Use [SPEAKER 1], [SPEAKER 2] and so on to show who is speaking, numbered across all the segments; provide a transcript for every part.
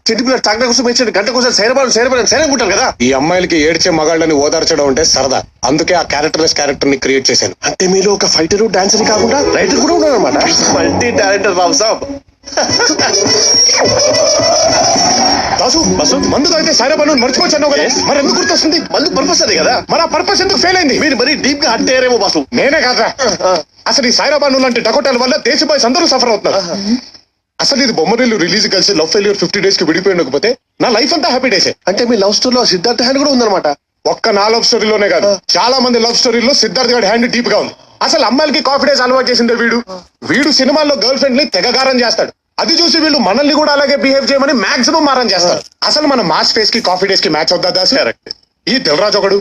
[SPEAKER 1] చెట్టు పిల్లలు తాగడం కోసం ఇచ్చాడు గంట కోసం సైరబాడు కదా.
[SPEAKER 2] ఈ అమ్మాయిలకి ఏడ్చే మగాళ్ళని ఓదార్చడం అంటే సరదా, అందుకే ఆ క్యారెక్టర్ ని క్రియేట్ చేశాను.
[SPEAKER 1] అంటే మీరు ఒక ఫైటర్ డాన్సర్ కాకుండా రైటర్ కూడా ఉన్నారు అనమాట. మల్టీ టాలెంటెడ్ రావు సాబ్.
[SPEAKER 2] దాసు బస్సు మందు అయితే సైరబాను మర్చిపోవచ్చు అన్నావు కదా, మరి ఎందుకు గుర్తొస్తుంది?
[SPEAKER 1] మందు పర్పస్ అదే కదా.
[SPEAKER 2] మన పర్పస్ ఎందుకు ఫెయిల్ అయింది?
[SPEAKER 1] మీరు మరీ డీప్ గా హట్ అయ్యారేమో బాసు.
[SPEAKER 2] నేనే కాదా, అసలు ఈ సైరాబాను లాంటి డకోటాల వల్ల దేశ బాయ్స్ అందరూ సఫర్ అవుతున్నారు. అసలు ఇది బొమ్మరిల్లు రిలీజ్ కలిసి లవ్ ఫెయిల్యూర్ 50 days కి విడిపోయినకపోతే నా లైఫ్ అంతా హ్యాపీ డేసే.
[SPEAKER 1] అంటే మీ లవ్ స్టోరీలో సిద్ధార్థ హ్యాండ్ కూడా ఉందన్నమాట.
[SPEAKER 2] ఒక్క నా లవ్ స్టోరీలోనే కాదు, చాలా మంది లవ్ స్టోరీలో సిద్ధార్థ్ గారి హ్యాండ్ డీప్ గా ఉంది. అసలు అమ్మాయిలకి కాన్ఫిడెన్స్ అలవాటు చేసిందే వీడు సినిమాల్లో గర్ల్ ఫ్రెండ్ ని తెగగారం చేస్తాడు. అది చూసి వీళ్ళు మనల్ని కూడా అలాగే బిహేవ్ చేయమని మాక్సిమం మారం చేస్తారు. అసలు మన మాస్ ఫేస్ కి కాఫీ డేస్ కి మ్యాచ్ అవుతా దాసు? ఈ దిల్రాజ్ ఒకడు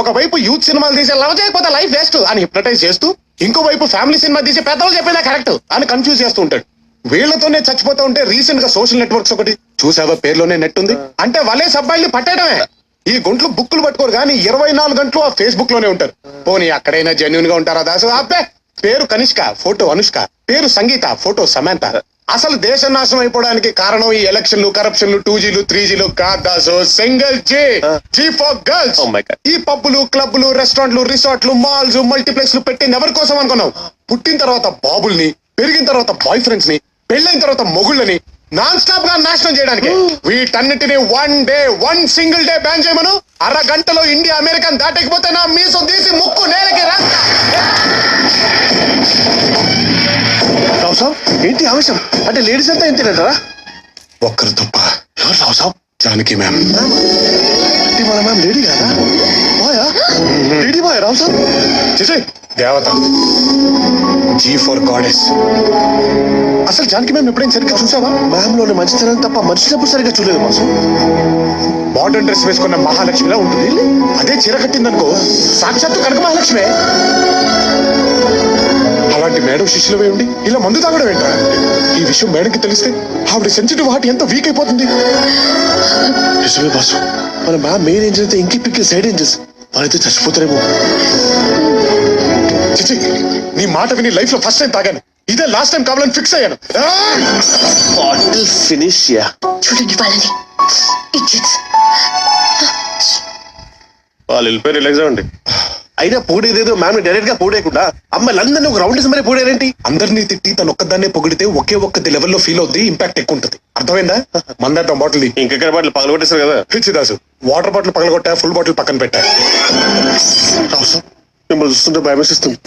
[SPEAKER 2] ఒకవైపు యూత్ సినిమాలు తీసే లవ్ చేయకపోతే లైఫ్ వేస్ట్ అని హిప్నటైజ్ చేస్తూ, ఇంకోవైపు ఫ్యామిలీ సినిమా తీసి పెద్దలు చెప్పేదా కరెక్ట్ అని కన్ఫ్యూజ్ చేస్తూ ఉంటాడు. వీళ్లతోనే చచ్చిపోతూ ఉంటే రీసెంట్ గా సోషల్ నెట్వర్క్స్ ఒకటి చూసావా, పేర్లోనే నెట్ ఉంది అంటే వాళ్ళే సబ్బాయిల్ని పట్టేయడమే. ఈ గుంట్లు బుక్కులు పట్టుకోరు కానీ 24 గంటలు ఆ ఫేస్బుక్ లోనే ఉంటారు. పోనీ అక్కడైనా జెన్యున్ గా ఉంటారా దాసు? అబ్బే, పేరు కనిష్క, ఫోటో అనుష్క, పేరు సంగీత, ఫోటో సమంత. అసలు దేశం నాశనం అయిపోవడానికి కారణం ఈ ఎలక్షన్లు, కరప్షన్లు, 2Gలు 3Gలు కాదు దాసు. Single G for girls. ఈ పబ్బులు, క్లబ్లు, రెస్టారెంట్లు, రిసార్ట్లు, మాల్స్, మల్టీప్లెక్స్లు పెట్టింది ఎవరి కోసం అనుకున్నావు? పుట్టిన తర్వాత బాబుల్ని, పెరిగిన తర్వాత బాయ్ ఫ్రెండ్స్ ని, పెళ్ళైన తర్వాత మొగుళ్ళని నాన్ స్టాప్ గా నాశనం చేయడానికి. వీటన్నిటిని వన్ సింగిల్ డే బ్యాన్ చేయమను. అరగంటలో ఇండియా అమెరికన్ దాటకపోతే నా మీసం తీసి ముక్కు నేలకి రాస్తా.
[SPEAKER 1] రావు సాబ్ ఏంటి ఆవేశం? అంటే లేడీస్ అంతా ఏంటంటారా?
[SPEAKER 2] ఒక్కరు తప్ప.
[SPEAKER 1] ఎవరు రావు సాబ్?
[SPEAKER 2] జానకి మ్యామ్.
[SPEAKER 1] అంటే మన మ్యామ్ లేడీ కదా? బాయా? లేడీ బాయ్ రావు సాబ్?
[SPEAKER 2] చేసే దేవత. G for goddess. అసలు జానకి మ్యామ్ ఎప్పుడైనా సరిగ్గా చూసావా?
[SPEAKER 1] మ్యామ్ లోని మంచితనం తప్ప మనిషినప్పుడు సరిగ్గా చూడలేదు మాసం.
[SPEAKER 2] మోడర్న్ డ్రెస్ వేసుకున్న మహాలక్ష్మిలా ఉంటుంది. అదే చీర కట్టిందనుకో సాక్షాత్తు కనక మహాలక్ష్మే. అలాంటి మేడం శిష్యులవే ఉండి ఇలా మందు తాగడం ఏంట్రా? ఈ విషయం మేడంకి తెలిస్తే ఆవిడ సెన్సిటివ్ హార్ట్ ఎంత వీక్ అయిపోతుంది.
[SPEAKER 1] నిజమే బాసు, మన మ్యామ్ మెయిన్ ఏంజెస్ అయితే ఇంకి పిక్కి సైడ్ ఏంజెస్ వాళ్ళైతే చచ్చిపోతారేమో.
[SPEAKER 2] చిచి, నీ మాట విని లైఫ్ లో ఫస్ట్ టైం తాగాను, ఇదే లాస్ట్ టైం కావాలని ఫిక్స్ అయ్యాను.
[SPEAKER 1] Finish yeah.
[SPEAKER 3] చూడండి వాళ్ళని, ఇడియట్స్.
[SPEAKER 1] వాళ్ళు వెళ్ళిపోయి రిలాక్స్ అవ్వండి. అయినా పొగిడేదేదో మ్యామ్ డైరెక్ట్ గా పొగిడేయకుండా అమ్మాయిలందరినీ ఒక రౌండ్ మరి పొగిడారేంటి?
[SPEAKER 2] అందరినీ తిట్టి తను ఒక్కదాన్నే పొగిడితే ఒకే ఒక్కది లెవెల్లో ఫీల్ అవుద్ది, ఇంపాక్ట్ ఎక్కువ ఉంటుంది. అర్థమైందా? మందాటం బాటిల్
[SPEAKER 1] ఇంకెక్కడ బాటిల్ పగల కొట్టేస్తారు కదా.
[SPEAKER 2] పిచ్చిదాసు, వాటర్ బాటిల్ పగలగొట్టా, ఫుల్ బాటిల్ పక్కన పెట్టా.
[SPEAKER 1] మిమ్మల్ని చూస్తుంటే భయం వేసిస్తుంది.